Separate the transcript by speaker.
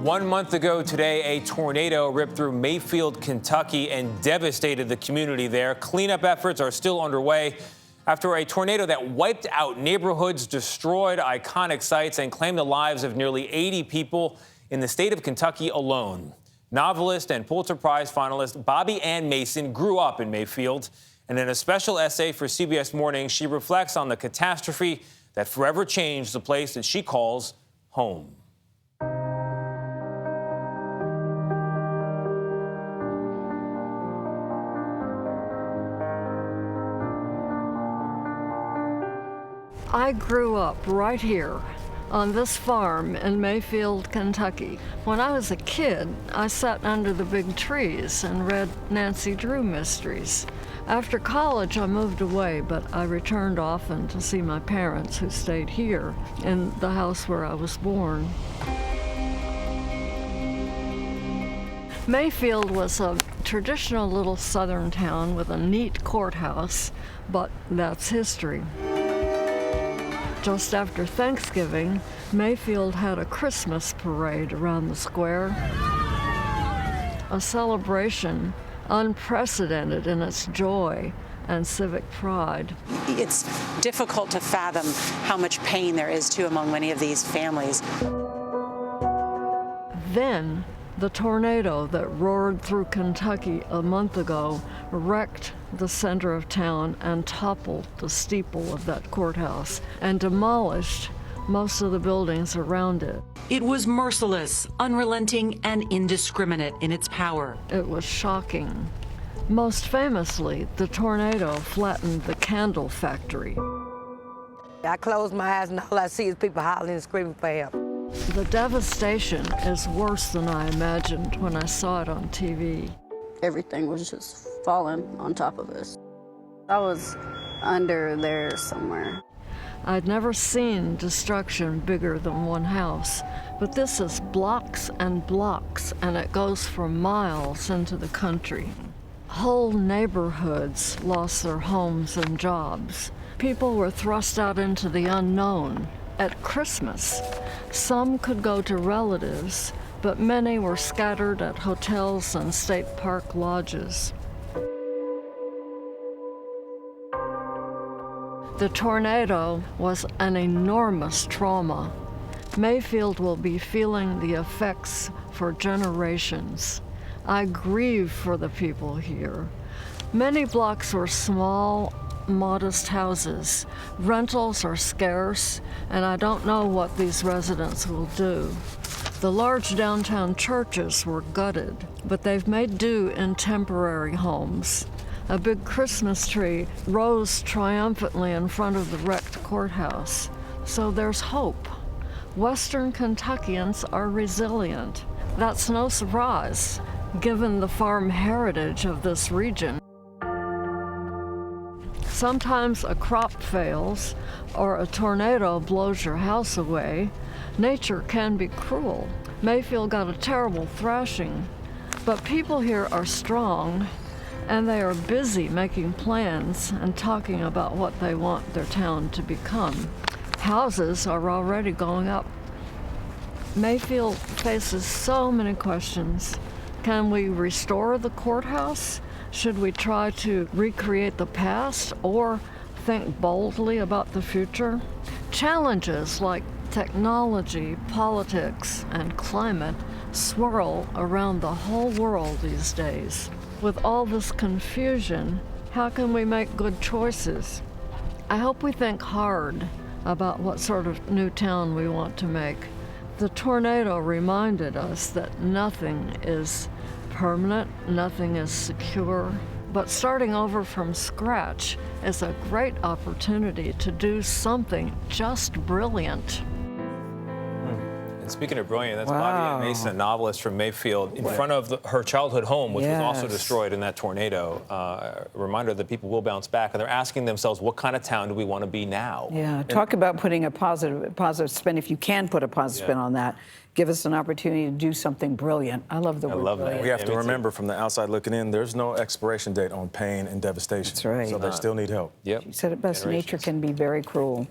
Speaker 1: 1 month ago today, a tornado ripped through Mayfield, Kentucky, and devastated the community there. Cleanup efforts are still underway after a tornado that wiped out neighborhoods, destroyed iconic sites, and claimed the lives of nearly 80 people in the state of Kentucky alone. Novelist and Pulitzer Prize finalist Bobbie Ann Mason grew up in Mayfield, and in a special essay for CBS Mornings, she reflects on the catastrophe that forever changed the place that she calls home.
Speaker 2: I grew up right here on this farm in Mayfield, Kentucky. When I was a kid, I sat under the big trees and read Nancy Drew mysteries. After college, I moved away, but I returned often to see my parents, who stayed here in the house where I was born. Mayfield was a traditional little southern town with a neat courthouse, but that's history. Just after Thanksgiving, Mayfield had a Christmas parade around the square, a celebration unprecedented in its joy and civic pride.
Speaker 3: It's difficult to fathom how much pain there is, too, among many of these families.
Speaker 2: Then, the tornado that roared through Kentucky a month ago wrecked the center of town and toppled the steeple of that courthouse and demolished most of the buildings around it.
Speaker 4: It was merciless, unrelenting, and indiscriminate in its power.
Speaker 2: It was shocking. Most famously, the tornado flattened the candle factory.
Speaker 5: I close my eyes and all I see is people hollering and screaming for help.
Speaker 2: The devastation is worse than I imagined when I saw it on TV.
Speaker 6: Everything was just falling on top of us. I was under there somewhere.
Speaker 2: I'd never seen destruction bigger than one house, but this is blocks and blocks, and it goes for miles into the country. Whole neighborhoods lost their homes and jobs. People were thrust out into the unknown. At Christmas, some could go to relatives, but many were scattered at hotels and state park lodges. The tornado was an enormous trauma. Mayfield will be feeling the effects for generations. I grieve for the people here. Many blocks were small, modest houses. Rentals are scarce, and I don't know what these residents will do. The large downtown churches were gutted, but they've made do in temporary homes. A big Christmas tree rose triumphantly in front of the wrecked courthouse. So there's hope. Western Kentuckians are resilient. That's no surprise, given the farm heritage of this region. Sometimes a crop fails or a tornado blows your house away. Nature can be cruel. Mayfield got a terrible thrashing, but people here are strong, and they are busy making plans and talking about what they want their town to become. Houses are already going up. Mayfield faces so many questions. Can we restore the courthouse? Should we try to recreate the past or think boldly about the future? Challenges like technology, politics, and climate swirl around the whole world these days. With all this confusion, how can we make good choices? I hope we think hard about what sort of new town we want to make. The tornado reminded us that nothing is permanent, nothing is secure, but starting over from scratch is a great opportunity to do something just brilliant.
Speaker 1: And speaking of brilliant, that's Bobbie Ann Mason, a novelist from Mayfield, in front of her childhood home, which was also destroyed in that tornado. A reminder that people will bounce back, and they're asking themselves, what kind of town do we want to be now?
Speaker 7: Yeah, talk about putting a positive spin. If you can put a positive spin on that, give us an opportunity to do something brilliant. I love the word brilliant.
Speaker 8: We have to remember from the outside looking in, there's no expiration date on pain and devastation.
Speaker 7: That's right.
Speaker 8: So they still need help.
Speaker 7: You said it best, nature can be very cruel.